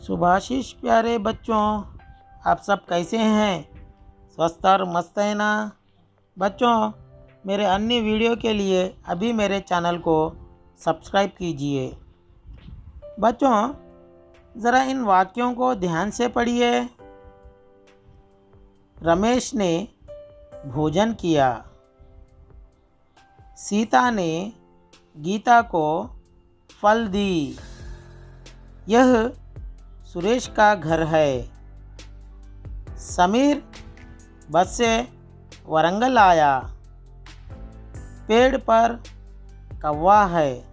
सुभाषिश प्यारे बच्चों, आप सब कैसे हैं? स्वस्थ और मस्त है ना? बच्चों, मेरे अन्य वीडियो के लिए अभी मेरे चैनल को सब्सक्राइब कीजिए। बच्चों, ज़रा इन वाक्यों को ध्यान से पढ़िए। रमेश ने भोजन किया। सीता ने गीता को फल दी। यह सुरेश का घर है। समीर बस से वरंगल आया। पेड़ पर कौवा है।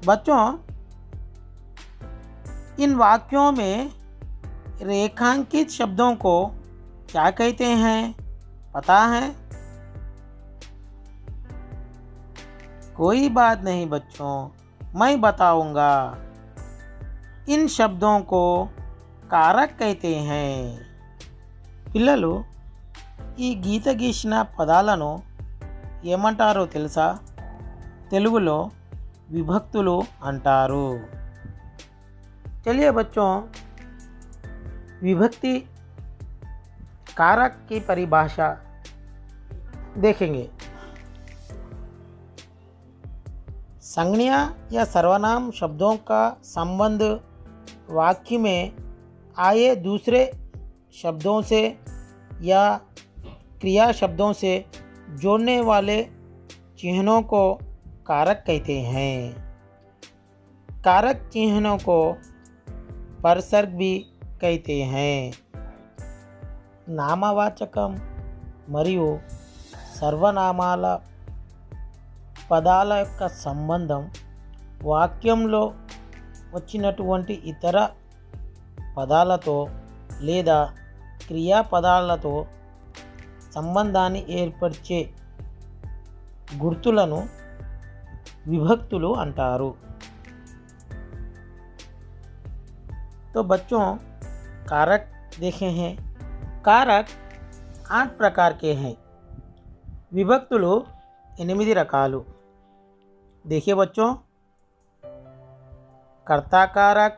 बच्चों, इन वाक्यों में रेखांकित शब्दों को क्या कहते हैं, पता है? कोई बात नहीं बच्चों, मैं बताऊंगा। इन शब्दों को कारक कहते हैं। పిల్లలు ఈ గీత గీసిన పదాలను ఏమంటారో తెలుసా? తెలుగులో విభక్తులు అంటారు। चलिए बच्चों, विभक्ति कारक की परिभाषा देखेंगे। संज्ञा या सर्वनाम शब्दों का संबंध वाक्य में आए दूसरे शब्दों से या क्रिया शब्दों से जोड़ने वाले चिन्हों को कारक कहते हैं। कारक चिन्हों को परसर्ग भी कहते हैं। నామవాచకం మరియు సర్వనామాల పదాల యొక్క సంబంధం వాక్యంలో వచ్చినటువంటి ఇతర పదాలతో లేదా క్రియాపదాలతో సంబంధాన్ని ఏర్పరిచే గుర్తులను విభక్తులు అంటారు। तो बच्चों, कारक देखे हैं। कारक 8 प्रकार के हैं। విభక్తులు 8 రకాలు। देखिए बच्चों, कर्ता कारक,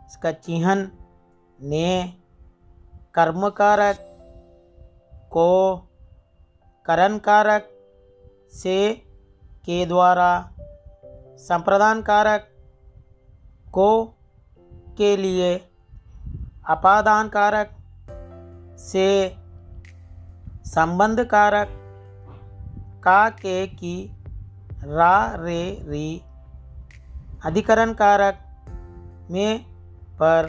इसका चिन्ह ने। कर्म कारक को, करण कारक से, के द्वारा। संप्रदान कारक को, के लिए। अपादान कारक से। संबंध कारक का, के, की, रा, रे, री। अधिकरण कारक में, पर।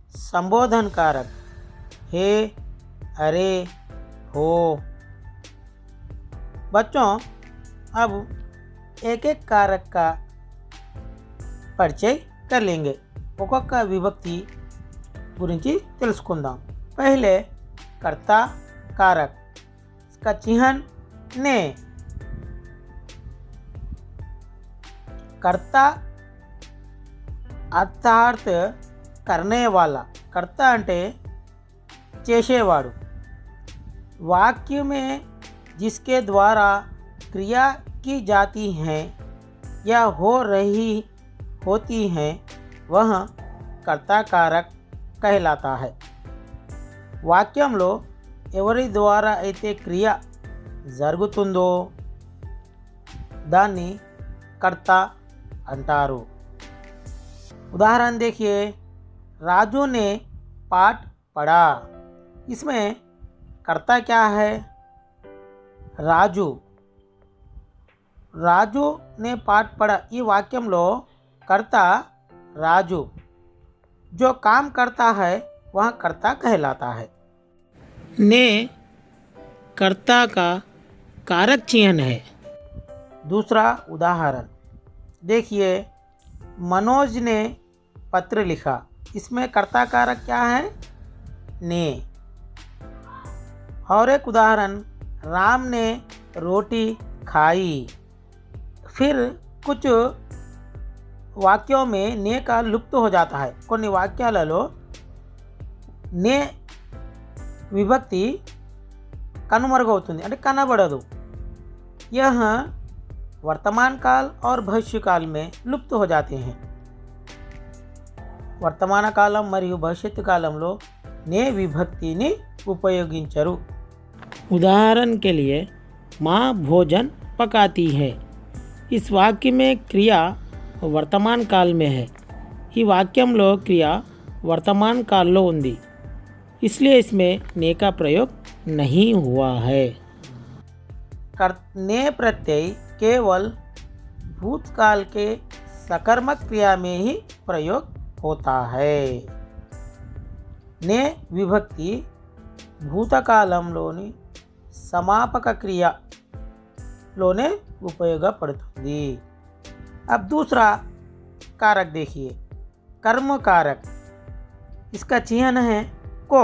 संबोधन कारक हे, अरे, हो। बच्चों, अब एक एक कारक का పరిచయం कर लेंगे। ఒక్కొక్క విభక్తి గురించి తెలుసుకుందాం। पहले कर्ता कारक, इसका चिन्ह ने। कर्ता అర్థార్థ करने वाला। कर्ता అంటే చేసేవాడు। वाक्य में जिसके द्वारा क्रिया की जाती है या हो रही होती है वह कर्ता कारक कहलाता है। వాక్యంలో ఎవరి ద్వారా అయితే క్రియ జరుగుతుందో దాన్ని కర్త అంటారు। उदाहरण देखिए, राजू ने पाठ पढ़ा। इसमें कर्ता क्या है? राजू। राजू ने पाठ पढ़ा, ఈ వాక్యంలో कर्ता राजू। जो काम करता है वह कर्ता कहलाता है। ने कर्ता का कारक चिन्ह है। दूसरा उदाहरण देखिए, मनोज ने पत्र लिखा। इसमें कर्ता कारक क्या है? ने। और एक उदाहरण, राम ने रोटी खाई। फिर कुछ వాక్యం में ने का लुप्त हो जाता है। కొన్ని వాక్యాలలో ने విభక్తి కనుమరుగవుతుంది, అంటే కనబడదు। यह वर्तमान काल और भविष्य काल में लुप्त हो जाते हैं। వర్తమాన కాలం మరియు భవిష్యత్తు కాలంలో నే విభక్తిని ఉపయోగించరు. उदाहरण के लिए माँ भोजन पकाती है. इस वाक्य में क्रिया वर्तमान काल में है. ఈ వాక్యంలో క్రియ వర్తమాన్ కాల్లో ఉంది, इसलिए इसमें ने का प्रयोग नहीं हुआ है. ने प्रत्यय केवल भूतकाल के सकर्मक क्रिया में ही प्रयोग होता है. ने विभक्ति భూతకాలంలోని समापक क्रियालोने उपयोगपड़ुतुंदी. अब दूसरा कारक देखिए, कर्म कारक. इसका चिन्ह है को.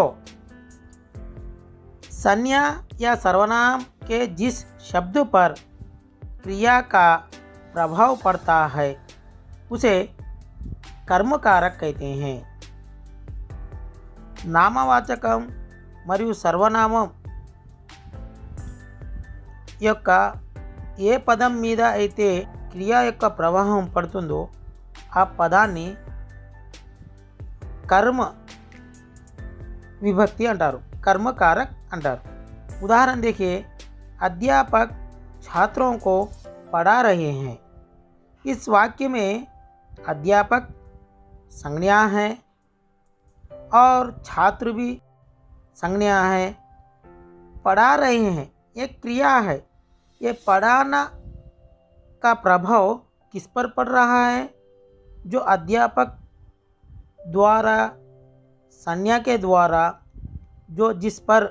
संज्ञा या सर्वनाम के जिस शब्द पर क्रिया का प्रभाव पड़ता है उसे कर्म कारक कहते हैं. నామవాచకం మరియు సర్వనామం యొక్క ఏ పదం మీద అయితే క్రియ యొక్క ప్రభావం పడుతుందో ఆ పదాన్ని कर्म विभक्ति अंटारू, कर्म कारक अंटारू. उदाहरण देखिए, अध्यापक छात्रों को पढ़ा रहे हैं. इस वाक्य में अध्यापक संज्ञा है और छात्र भी संज्ञा है. पढ़ा रहे हैं एक क्रिया है. ये पढ़ाना का प्रभाव किस पर पड़ रहा है? जो अध्यापक द्वारा संज्ञा के द्वारा जो जिस पर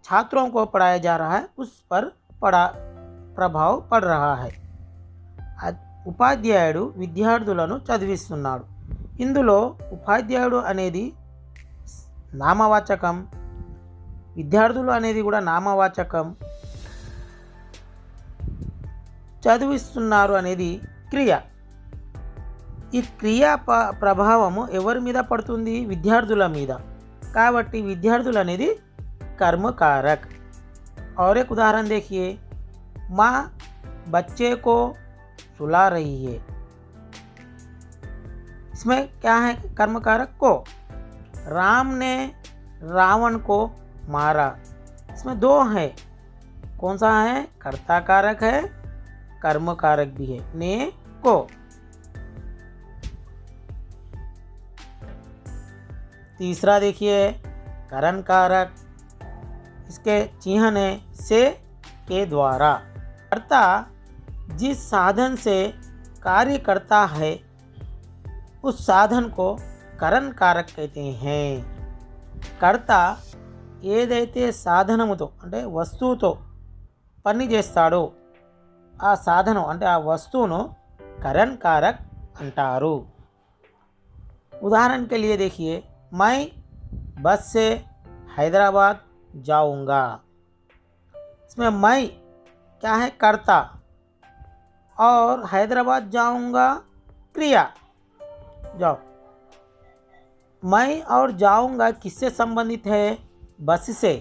छात्रों को पढ़ाया जा रहा है उस पर प्रभाव पड़ रहा है. ఉపాధ్యాయుడు విద్యార్థులను చదివిస్తున్నాడు. ఇందులో ఉపాధ్యాయుడు అనేది నామవాచకం, విద్యార్థులు అనేది కూడా నామవాచకం, చదివిస్తున్నారు అనేది క్రియ. ఈ క్రియా ప్రభావము ఎవరి మీద పడుతుంది? విద్యార్థుల మీద. కాబట్టి విద్యార్థులు అనేది कर्म कारक. और एक उदाहरण देखिए, माँ बच्चे को सुला रही है. इसमें क्या है? कर्म कारक को. राम ने रावण को मारा. इसमें दो है. कौन सा है? कर्ता कारक है, कर्म कारक भी है. ने को. तीसरा देखिए, करण कारक. इसके चिन्ह से के द्वारा. कर्ता जिस साधन से कार्य करता है उस साधन को करण कारक कहते हैं. कर्ता ఏదైతే సాధనముతో అంటే వస్తువుతో పని చేస్తాడో ఆ సాధనం అంటే ఆ వస్తువును కరణ్ कारक अंटारू. उदाहरण के लिए देखिए, मैं बस से हैदराबाद जाऊंगा. इसमें मैं क्या है? कर्ता, और हैदराबाद जाऊंगा क्रिया. जाओ. मैं और जाऊंगा किससे संबंधित है? बस से.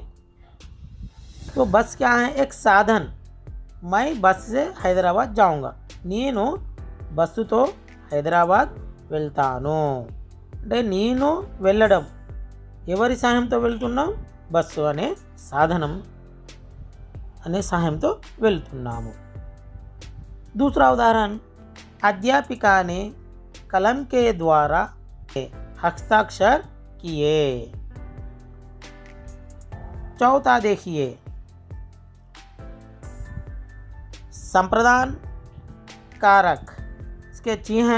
तो बस क्या है? एक साधन. मैं बस से हैदराबाद जाऊंगा. నేను బస్సుతో హైదరాబాద్ వెళ్తాను. అంటే నేను వెళ్ళడం ఎవరి సహాయంతో వెళ్తున్నాం? బస్సు అనే సాధనం అనే సహాయంతో వెళ్తున్నాము. दूसरा उदाहरण, अध्यापिका ने कलम के द्वारा हस्ताक्षर किए. चौथा देखिए, संप्रदान कारक. इसके चिन्ह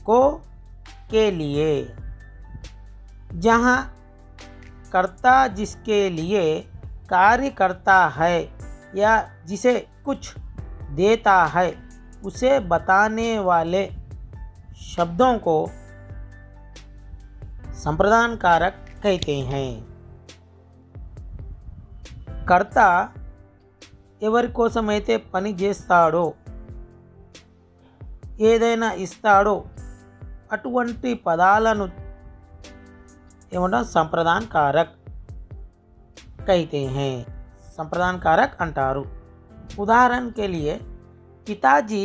को के लिए. जहाँ कर्ता जिसके लिए कार्य करता है या जिसे कुछ देता है उसे बताने वाले शब्दों को संप्रदान कारक कहते हैं. कर्ता ఎవరి కోసమైతే పని చేస్తాడో ఏదైనా ఇస్తాడో అటువంటి పదాలను ఏమంటాం? संप्रदान कारक कहते हैं. संप्रदान कारक अंटारू. उदाहरण के लिए, पिताजी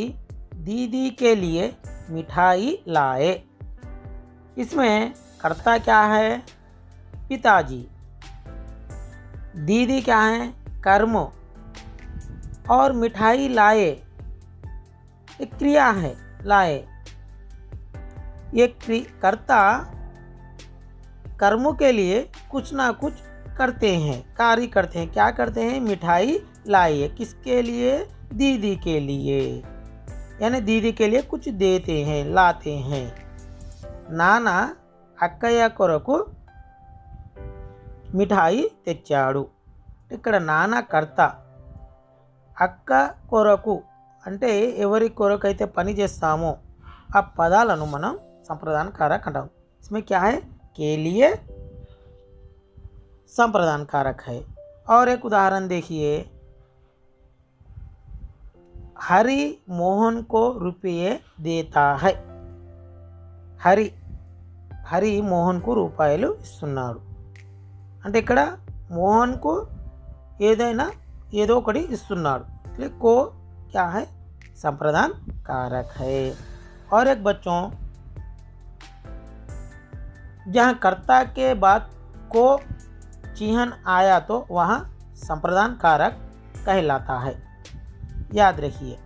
दीदी के लिए मिठाई लाए. इसमें कर्ता क्या है? पिताजी। दीदी क्या है? कर्म। और मिठाई लाए, एक क्रिया है, लाए। ये कर्ता कर्मों के लिए कुछ ना कुछ करते हैं, कार्य करते हैं। क्या करते हैं? मिठाई लाइए। किसके लिए? दीदी के लिए, यानी दीदी के लिए कुछ देते हैं, लाते हैं। नाना అక్కయ్య కొరకు మిఠాయి తెచ్చాడు. ఇక్కడ నాన్న కర్త, అక్క కొరకు అంటే ఎవరి కొరకు అయితే పని చేస్తామో ఆ పదాలను మనం సంప్రదాన कारक అంటాం. इसमें क्या है? के लिए संप्रदान कारक है. और एक उदाहरण देखिए, हरि मोहन को रुपये देता है. హరి మోహన్కు రూపాయలు ఇస్తున్నాడు అంటే ఇక్కడ మోహన్కు ఏదో ఒకటి ఇస్తున్నాడు. को क्या है? संप्रदान कारक है. और एक बच्चों, जहाँ कर्ता के बाद को चिन्ह आया तो वहाँ संप्रदान कारक कहलाता है. याद रखिए,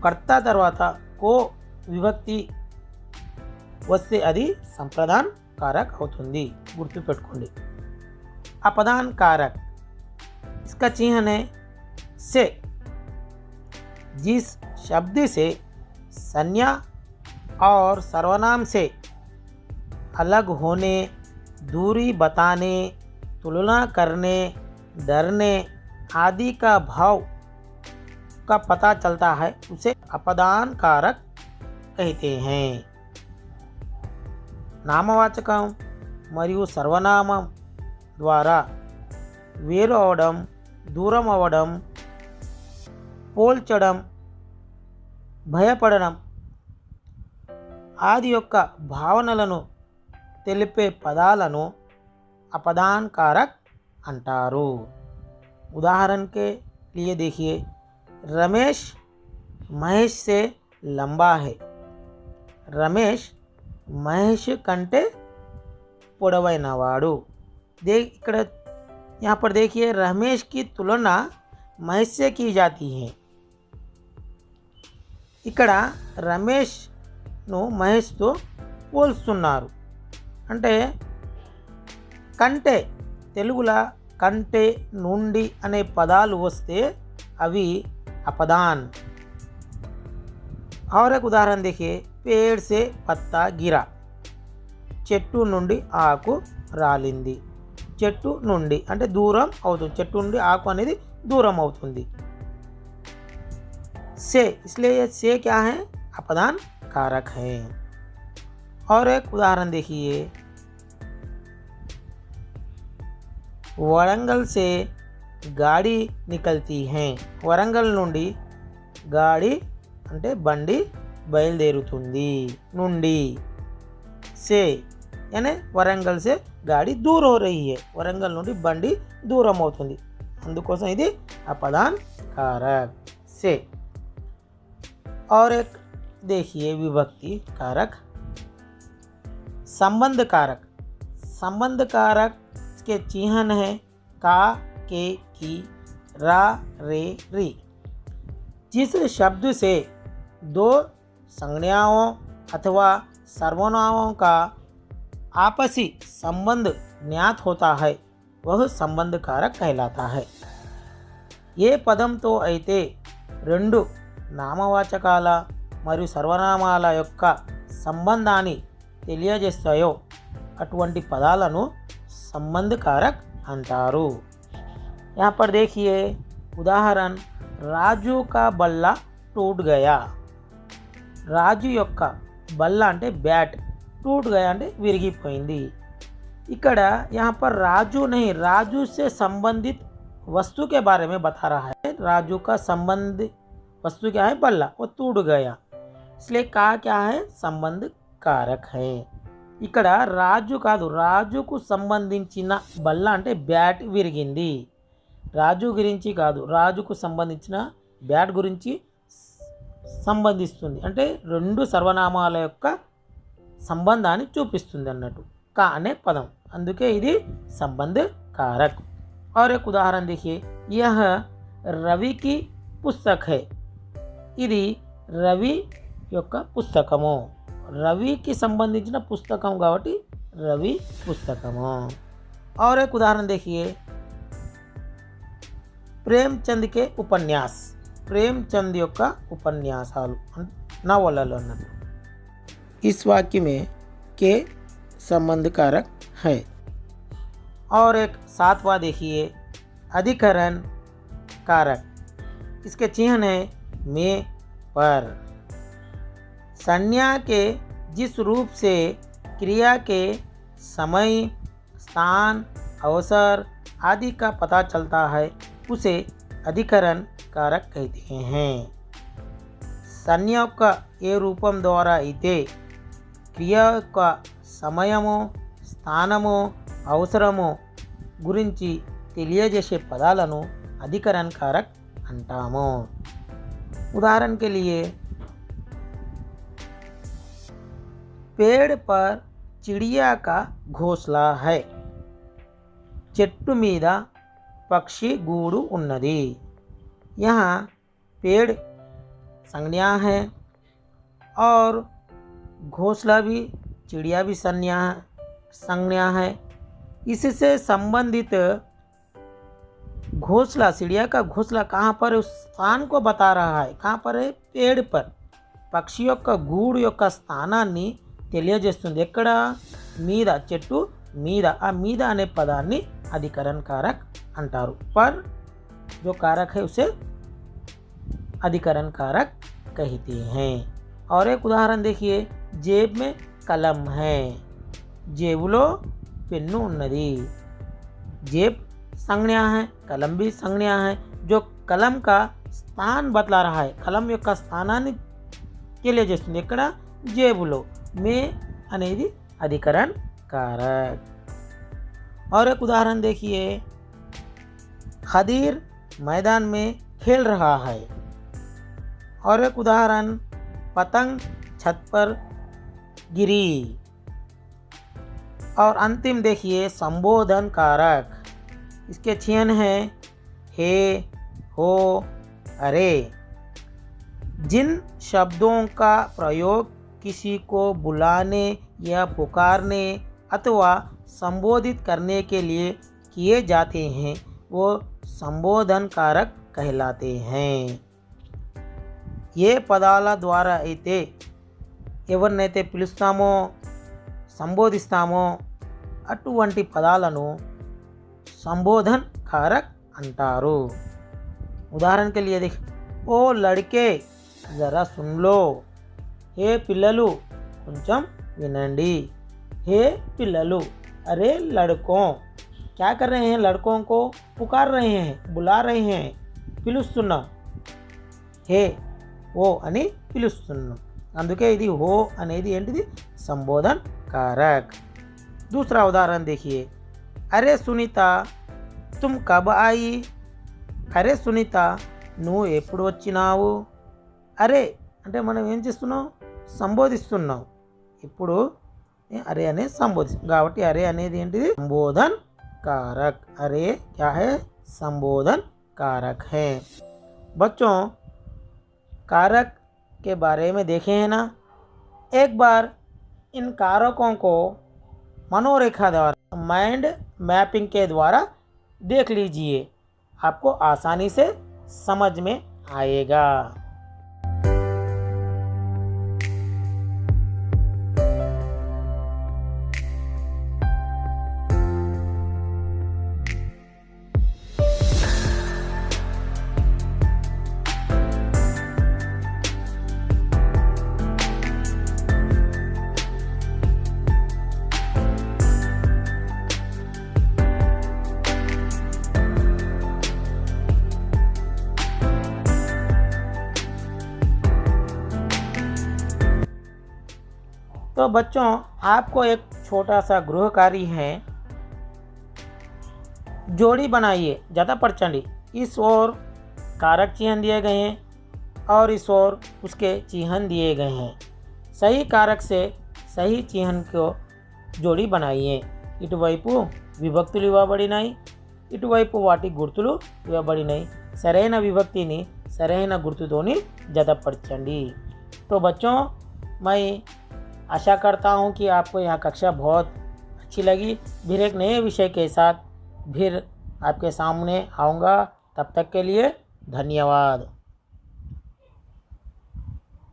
कर्ता తర్వాత को విభక్తి వస్తే అది సంప్రదాన్ कारक అవుతుంది. గుర్తుపెట్టుకోండి. अपदान कारक, इसका चिन्ह है से. जिस शब्द से संज्ञा और सर्वनाम से अलग होने, दूरी बताने, तुलना करने, डरने आदि का भाव का पता चलता है, उसे अपदान कारक कहते हैं. నామవాచకం మరియు సర్వనామం ద్వారా వేరు అవడం, దూరం అవ్వడం, పోల్చడం, భయపడడం ఆది యొక్క భావనలను తెలిపే పదాలను अपदान कारक अंटारू. उदाहरण के लिए देखिए, रमेश महेश से लंबा है. रमेश महेश कंटे పొడవైనవాడు. ఇక్కడ यहाँ पर देखिए, रमेश की तुलना महेश से की जाती है. ఇక్కడ రమేష్ను మహేష్తో పోల్స్తున్నారు. అంటే కంటే, తెలుగులో కంటే, నుండి అనే పదాలు వస్తే అవి अपदान. और एक उदाहरण देखिए, पेड़ से पत्ता गिरा. చెట్టు నుండి ఆకు రాలింది. చెట్టు నుండి అంటే దూరం అవుతుంది. చెట్టు నుండి ఆకు అనేది దూరం అవుతుంది. से, इसलिए से क्या है? अपदान कारक है. और एक उदाहरण देखिए, वरंगल से गाड़ी निकलती है. वरंगल నుండి गाड़ी అంటే బండి బయలుదేరుతుంది. నుండి से यानी वरंगल से गाड़ी दूर हो रही है. वरंगल నుండి బండి దూరం అవుతుంది. అందుకోసం ఇది अपदान कारक से. और एक देखिए, विभक्ति कारक, संबंध कारक. संबंध कारक के चिन्ह है का, के, की, रा, रे, री. जिस शब्द से दो संज्ञाओं अथवा सर्वनामों का आपसी संबंध ज्ञात होता है, वह संबंध कारक कहलाता है. ये పదం తో అయితే రెండు నామవాచకాల మరియు సర్వనామాల యొక్క సంబంధాన్ని తెలియజేస్తాయో అటువంటి పదాలను సంబంధ कारक అంటారు. यहाँ पर देखिए, उदाहरण, రాజు का बल्ला टूट गया. రాజు యొక్క బల్ల అంటే బ్యాట్, टूट गया అంటే విరిగిపోయింది. ఇక్కడ यहाँ पर राजू नहीं, राजू से संबंधित वस्तु के बारे में बता रहा है. राजू का संबंध वस्तु क्या है? बल्ला. वो टूट गया, इसलिए का क्या है? संबंध कारक है. ఇక్కడ రాజు కాదు, రాజుకు సంబంధించిన బల్ల అంటే బ్యాట్ విరిగింది. రాజు గురించి కాదు, రాజుకు సంబంధించిన బ్యాట్ గురించి సంబంధిస్తుంది. అంటే రెండు సర్వనామాల యొక్క సంబంధాన్ని చూపిస్తుంది అన్నట్టు. का अने पदम अंदुके इदी संबंध कारक। और एक उदाहरण देखिए, यह रवि की पुस्तक है। ఇది రవి యొక్క పుస్తకము, రవికి సంబంధించిన పుస్తకం కాబట్టి రవి పుస్తకము। और एक उदाहरण देखिए, ప్రేమ్చంద్ के उपन्यास, ప్రేమ్చంద్ యొక్క ఉపన్యాసాలు నవలలు అన్నట్టు। इस वाक्य में के संबंध कारक है। और एक सातवां देखिए, अधिकरण कारक, इसके चिन्ह है में पर। संज्ञा के जिस रूप से क्रिया के समय, स्थान, अवसर आदि का पता चलता है उसे अधिकरण कारक कहते हैं। संज्ञा का ఏ రూపం ద్వారా అయితే క్రియ యొక్క సమయము, స్థానము, అవసరము గురించి తెలియజేసే పదాలను अधिकरण कारक అంటాము। उदाहरण के लिए, पेड़ पर चिड़िया का घोंसला है, చెట్టు మీద పక్షి గూడు ఉన్నది। यहाँ पेड़ संज्ञा है और घोंसला भी, चिड़िया भी संज्ञा है। इससे संबंधित घोंसला, चिड़िया का घोंसला कहाँ पर है उस स्थान को बता रहा है। कहाँ पर है? पेड़ पर। పక్షి యొక్క గూడు యొక్క స్థానాన్ని తెలియజేస్తుంది। ఎక్కడ? మీద, చెట్టు మీద। ఆ మీద అనే పదాన్ని अधिकरण कारक अंटारू। पर जो कारक है उसे अधिकरण कारक कहते हैं। और एक उदाहरण देखिए, जेब में कलम है, जेबुलो पेन्नु उन्नदी। जेब संज्ञा है, कलम भी संज्ञा है। जो कलम का स्थान बतला रहा है, कलम యొక్క స్థానాన్ని తెలియజేస్తుంది। ఎక్కడ? జేబులో। మే అనేది अधिकरण कारक। और एक उदाहरण देखिए, खदीर मैदान में खेल रहा है। और एक उदाहरण, पतंग छत पर गिरी। और अंतिम देखिए, संबोधन कारक, इसके चिन्ह हैं हे, हो, अरे। जिन शब्दों का प्रयोग किसी को बुलाने या पुकारने अथवा संबोधित करने के लिए किए जाते हैं वो संबोधन कारक कहलाते हैं। ये పదాల ద్వారా అయితే ఎవరినైతే పిలుస్తామో, సంబోధిస్తామో అటువంటి పదాలను संबोधन कारक अंटारू। उदाहरण के लिए देख, ओ लड़के ज़रा सुन लो, हे पिल्ललू కొంచెం వినండి। हे पिल्ललू, अरे लड़कों, क्या कर रहे हैं? लड़कों को पुकार रहे हैं, बुला रहे हैं। పిలుస్తున్నా, హే ఓ అని పిలుస్తున్నాం। అందుకే ఇది హో అనేది ఏంటిది? సంబోధన్ कारक। दूसरा उदाहरण देखिए, अरे सुनीता तुम कब आई? अरे सुनीता నువ్వు ఎప్పుడు వచ్చినావు? అరే అంటే మనం ఏం చేస్తున్నాం? సంబోధిస్తున్నాం। ఇప్పుడు अरे अने संबोधित కాబట్టి अरे అనేది ఏంటిది? संबोधन कारक। अरे क्या है? संबोधन कारक है। बच्चों, कारक के बारे में देखे हैं ना। एक बार इन कारकों को मनोरेखा द्वारा, माइंड मैपिंग के द्वारा देख लीजिए, आपको आसानी से समझ में आएगा। तो बच्चों, आपको एक छोटा सा गृह कार्य है। जोड़ी बनाइए, ज़्यादा प्रचंडी। इस ओर कारक चिन्ह दिए गए हैं और इस ओर उसके चिन्ह दिए गए हैं। सही कारक से सही चिन्ह को జోడి बनाइए. ఇటువైపు విభక్తులు ఇవ్వబడినాయి, ఇటువైపు వాటి గుర్తులు ఇవ్వబడినాయి. సరైన విభక్తిని సరైన గుర్తుతోని జతపరచండి. तो बच्चों, मैं आशा करता हूँ कि आपको यह कक्षा बहुत अच्छी लगी. फिर एक नए विषय के साथ फिर आपके सामने आऊँगा. तब तक के लिए धन्यवाद.